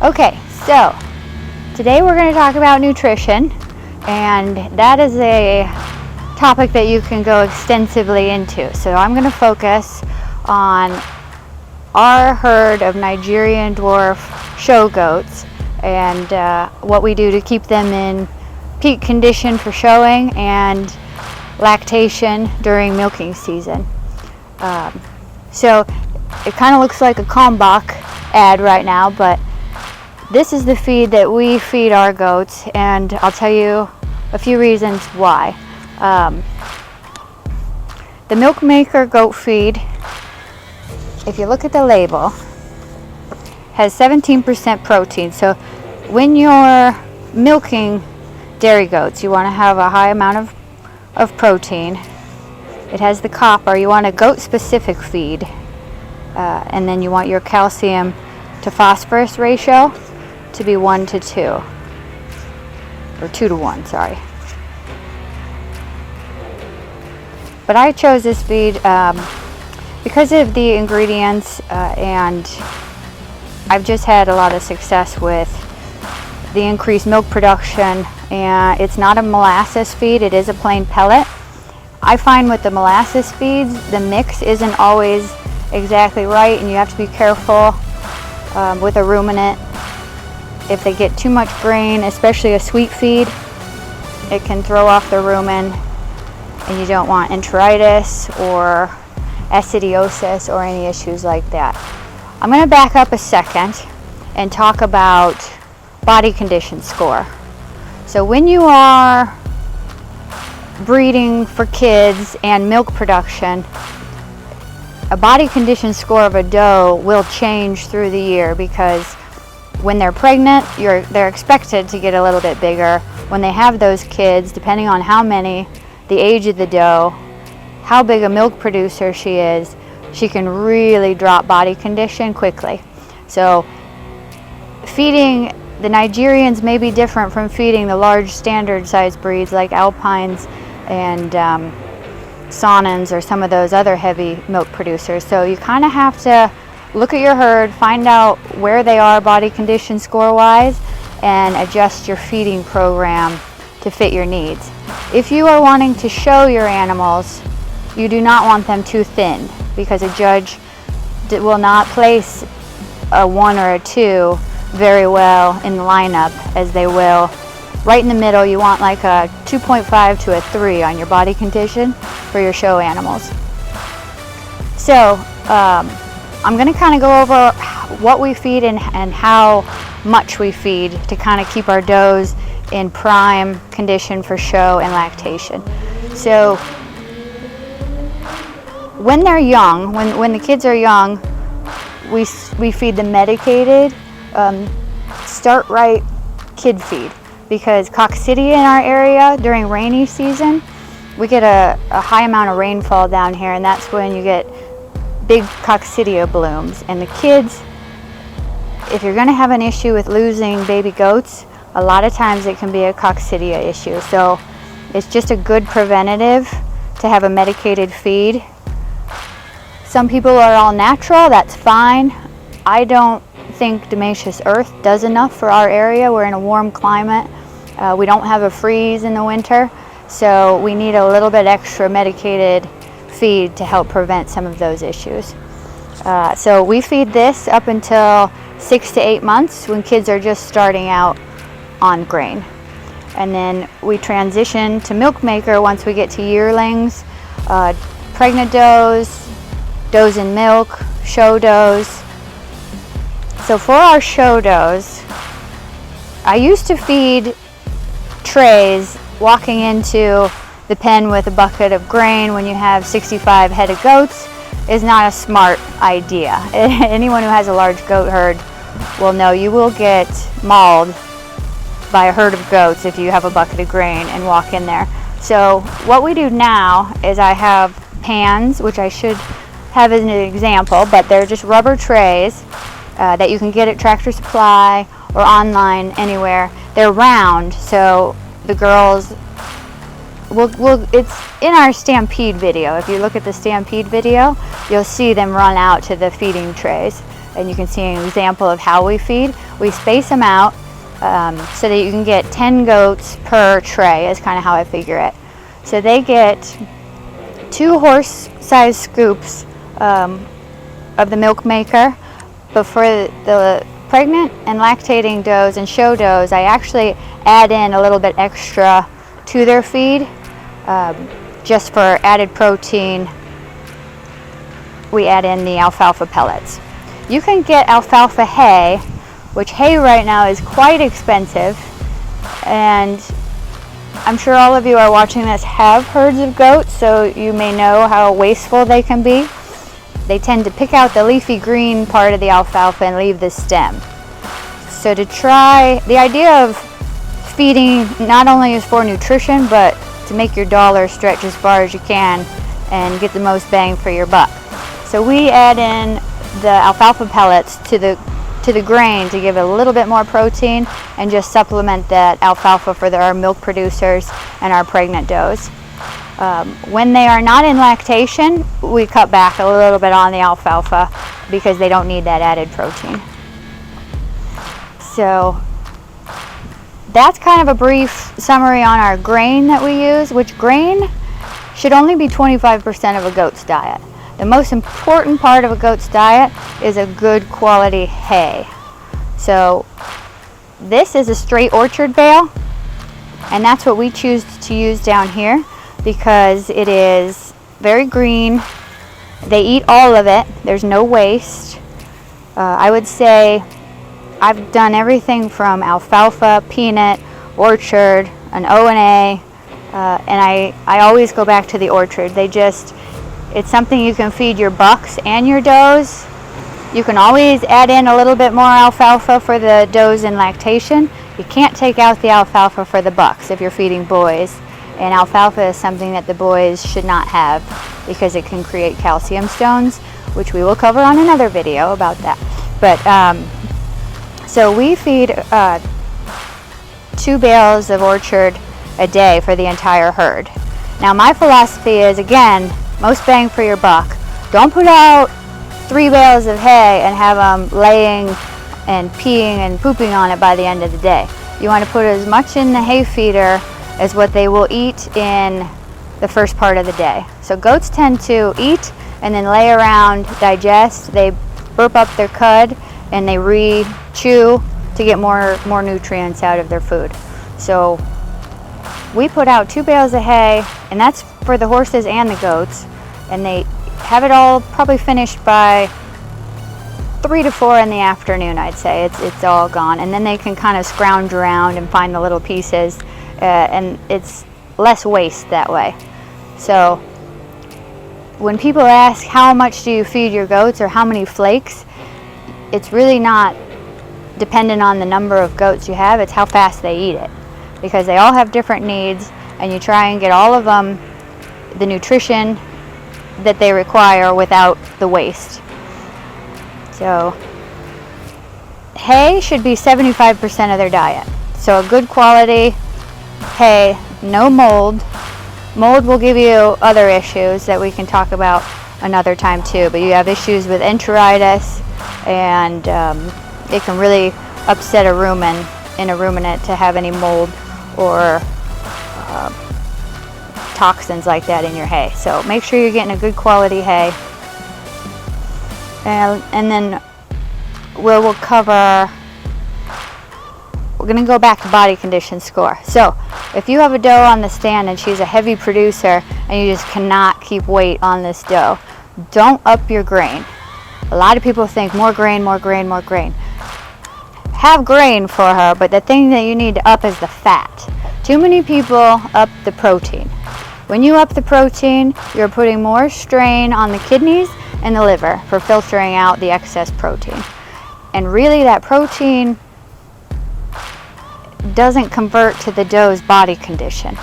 Okay, so today we're going to talk about nutrition, and that is a topic that you can go extensively into. So I'm going to focus on our herd of Nigerian Dwarf show goats and what we do to keep them in peak condition for showing and lactation during milking season. So it kind of looks like a Kalmbach ad right now, but this is the feed that we feed our goats, and I'll tell you a few reasons why. The Milk Maker goat feed, if you look at the label, has 17% protein. So when you're milking dairy goats, you want to have a high amount of protein. It has the copper. You want a goat specific feed, and then you want your calcium to phosphorus ratio to be 1:2, or 2:1, sorry. But I chose this feed because of the ingredients, and I've just had a lot of success with the increased milk production. And it's not a molasses feed, it is a plain pellet. I find with the molasses feeds, the mix isn't always exactly right, and you have to be careful with a ruminant. If they get too much grain, especially a sweet feed, it can throw off the rumen, and you don't want enteritis or acidiosis or any issues like that. I'm going to back up a second and talk about body condition score. So when you are breeding for kids and milk production, a body condition score of a doe will change through the year, because when they're pregnant, they're expected to get a little bit bigger. When they have those kids, depending on how many, the age of the doe, how big a milk producer she is, she can really drop body condition quickly. So feeding the Nigerians may be different from feeding the large standard size breeds like Alpines and Saanens or some of those other heavy milk producers. So you kind of have to look at your herd, find out where they are body condition score wise, and adjust your feeding program to fit your needs. If you are wanting to show your animals, you do not want them too thin, because a judge will not place a 1 or a 2 very well in the lineup, as they will right in the middle. You want like a 2.5 to a 3 on your body condition for your show animals. So I'm going to kind of go over what we feed and how much we feed to kind of keep our does in prime condition for show and lactation. So when they're young, when the kids are young, we feed them medicated, start right kid feed, because coccidia in our area during rainy season, we get a high amount of rainfall down here, and that's when you get big coccidia blooms. And the kids, if you're going to have an issue with losing baby goats, a lot of times it can be a coccidia issue. So it's just a good preventative to have a medicated feed. Some people are all natural, that's fine. I don't think Dimaceous earth does enough for our area. We're in a warm climate. We don't have a freeze in the winter, so we need a little bit extra medicated feed to help prevent some of those issues. So we feed this up until 6 to 8 months, when kids are just starting out on grain. And then we transition to milk maker once we get to yearlings, pregnant does, does in milk, show does. So for our show does, I used to feed trays walking into the pen with a bucket of grain when you have 65 head of goats is not a smart idea. Anyone who has a large goat herd will know you will get mauled by a herd of goats if you have a bucket of grain and walk in there. So what we do now is I have pans, which I should have as an example, but they're just rubber trays that you can get at Tractor Supply or online anywhere. They're round, so the girls it's in our stampede video. If you look at the stampede video, you'll see them run out to the feeding trays, and you can see an example of how we feed. We space them out so that you can get 10 goats per tray is kind of how I figure it. So they get 2 horse-sized scoops of the milk maker, but for the pregnant and lactating does and show does, I actually add in a little bit extra to their feed just for added protein. We add in the alfalfa pellets. You can get alfalfa hay, which hay right now is quite expensive, and I'm sure all of you are watching this have herds of goats, so you may know how wasteful they can be. They tend to pick out the leafy green part of the alfalfa and leave the stem. So to try, the idea of feeding not only is for nutrition, but to make your dollar stretch as far as you can and get the most bang for your buck. So we add in the alfalfa pellets to the grain to give it a little bit more protein and just supplement that alfalfa for our milk producers and our pregnant does. When they are not in lactation, we cut back a little bit on the alfalfa because they don't need that added protein. So that's kind of a brief summary on our grain that we use, which grain should only be 25% of a goat's diet. The most important part of a goat's diet is a good quality hay. So this is a straight orchard bale, and that's what we choose to use down here because it is very green. They eat all of it. There's no waste. I would say I've done everything from alfalfa, peanut, orchard, an O&A, and I always go back to the orchard. It's something you can feed your bucks and your does. You can always add in a little bit more alfalfa for the does in lactation. You can't take out the alfalfa for the bucks if you're feeding boys. And alfalfa is something that the boys should not have because it can create calcium stones, which we will cover on another video about that. But so we feed 2 bales of orchard a day for the entire herd. Now my philosophy is, again, most bang for your buck. Don't put out 3 bales of hay and have them laying and peeing and pooping on it by the end of the day. You want to put as much in the hay feeder as what they will eat in the first part of the day. So goats tend to eat and then lay around, digest, they burp up their cud, and they re-chew to get more nutrients out of their food. So we put out 2 bales of hay, and that's for the horses and the goats, and they have it all probably finished by 3 to 4 in the afternoon, I'd say. It's all gone, and then they can kind of scrounge around and find the little pieces, and it's less waste that way. So when people ask how much do you feed your goats or how many flakes, it's really not dependent on the number of goats you have, it's how fast they eat it, because they all have different needs, and you try and get all of them the nutrition that they require without the waste. So hay should be 75% of their diet. So a good quality hay, no mold. Mold will give you other issues that we can talk about another time too, but you have issues with enteritis, and it can really upset a ruminant to have any mold or toxins like that in your hay. So make sure you're getting a good quality hay. And then we'll cover, we're going to go back to body condition score. So if you have a doe on the stand and she's a heavy producer and you just cannot keep weight on this doe, don't up your grain. A lot of people think more grain, more grain, more grain. Have grain for her, but the thing that you need to up is the fat. Too many people up the protein. When you up the protein, you're putting more strain on the kidneys and the liver for filtering out the excess protein. And really that protein doesn't convert to the doe's body condition.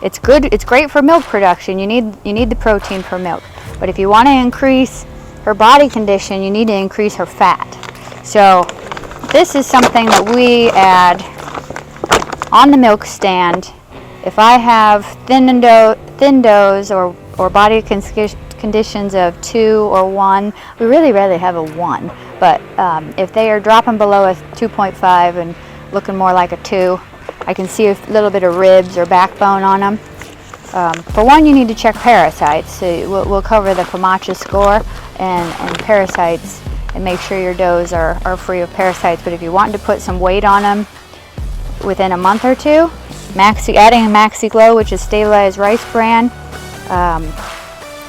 It's good, it's great for milk production. You need the protein for milk. But if you want to increase her body condition, you need to increase her fat. So this is something that we add on the milk stand. If I have thin does or body conditions of 2 or 1, we really rarely have a 1, But if they are dropping below a 2.5 and looking more like a 2, I can see a little bit of ribs or backbone on them. For one, you need to check parasites. So we'll cover the PAMACHA score and parasites and make sure your does are free of parasites. But if you want to put some weight on them within a month or two, adding a Maxi Glow, which is stabilized rice bran.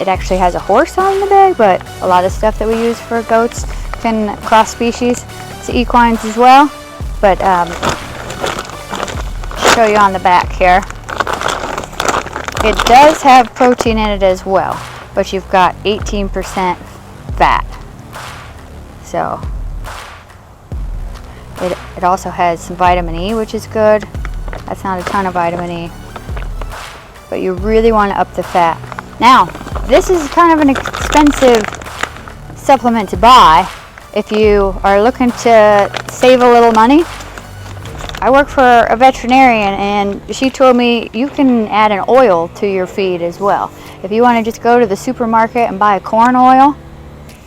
It actually has a horse on the bag, but a lot of stuff that we use for goats can cross species to equines as well. But show you on the back here. It does have protein in it as well, but you've got 18% fat. So it also has some vitamin E, which is good. That's not a ton of vitamin E, but you really want to up the fat. Now, this is kind of an expensive supplement to buy if you are looking to save a little money. I work for a veterinarian, and she told me you can add an oil to your feed as well. If you want to just go to the supermarket and buy a corn oil,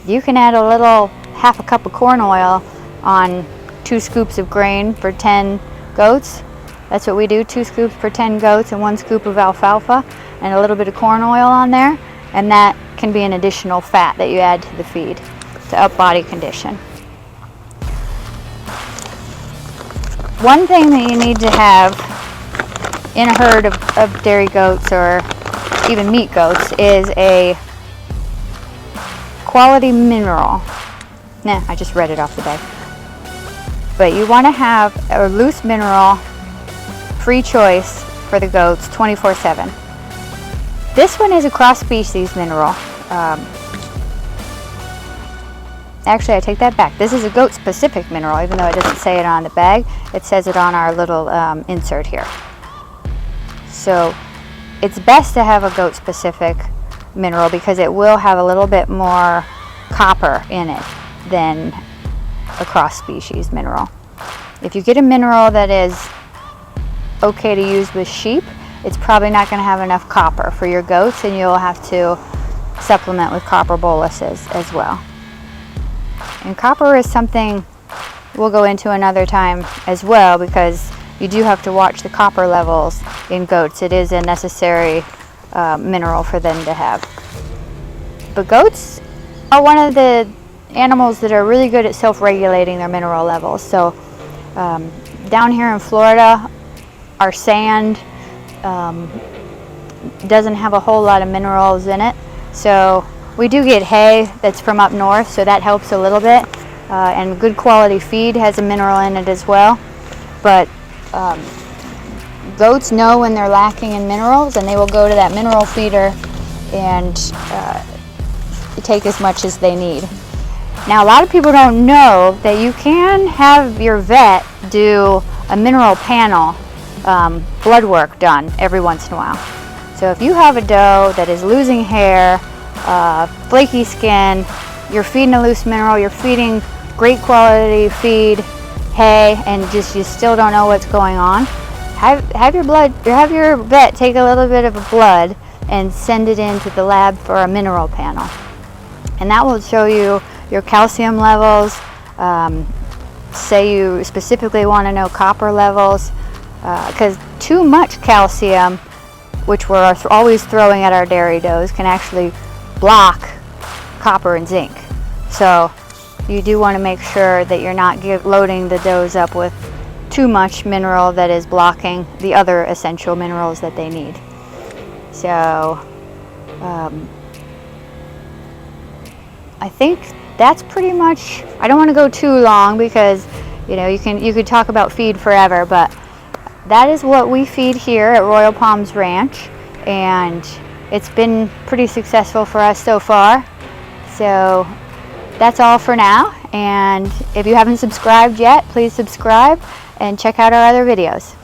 you can add a little half a cup of corn oil on 2 scoops of grain for 10 goats. That's what we do, 2 scoops per 10 goats and 1 scoop of alfalfa and a little bit of corn oil on there, and that can be an additional fat that you add to the feed to up body condition. One thing that you need to have in a herd of dairy goats or even meat goats is a quality mineral. Nah, I just read it off the bag. But you want to have a loose mineral, free choice for the goats 24/7. This one is a cross-species mineral. Actually, I take that back. This is a goat-specific mineral, even though it doesn't say it on the bag. It says it on our little insert here. So it's best to have a goat-specific mineral because it will have a little bit more copper in it than a cross-species mineral. If you get a mineral that is okay to use with sheep, it's probably not going to have enough copper for your goats, and you'll have to supplement with copper boluses as well. And copper is something we'll go into another time as well, because you do have to watch the copper levels in goats. It is a necessary mineral for them to have. But goats are one of the animals that are really good at self-regulating their mineral levels. So down here in Florida, our sand doesn't have a whole lot of minerals in it. So we do get hay that's from up north, so that helps a little bit. And good quality feed has a mineral in it as well. But goats know when they're lacking in minerals, and they will go to that mineral feeder and take as much as they need. Now, a lot of people don't know that you can have your vet do a mineral panel blood work done every once in a while. So if you have a doe that is losing hair, flaky skin, you're feeding a loose mineral, you're feeding great quality feed, hay, and you still don't know what's going on, have your vet take a little bit of blood and send it into the lab for a mineral panel, and that will show you your calcium levels. Say you specifically want to know copper levels, because too much calcium, which we're always throwing at our dairy does, can actually block copper and zinc. So you do want to make sure that you're not loading the does up with too much mineral that is blocking the other essential minerals that they need. So I think that's pretty much, I don't want to go too long because you could talk about feed forever, but that is what we feed here at Royal Palms Ranch, and it's been pretty successful for us so far. So that's all for now, and if you haven't subscribed yet, please subscribe and check out our other videos.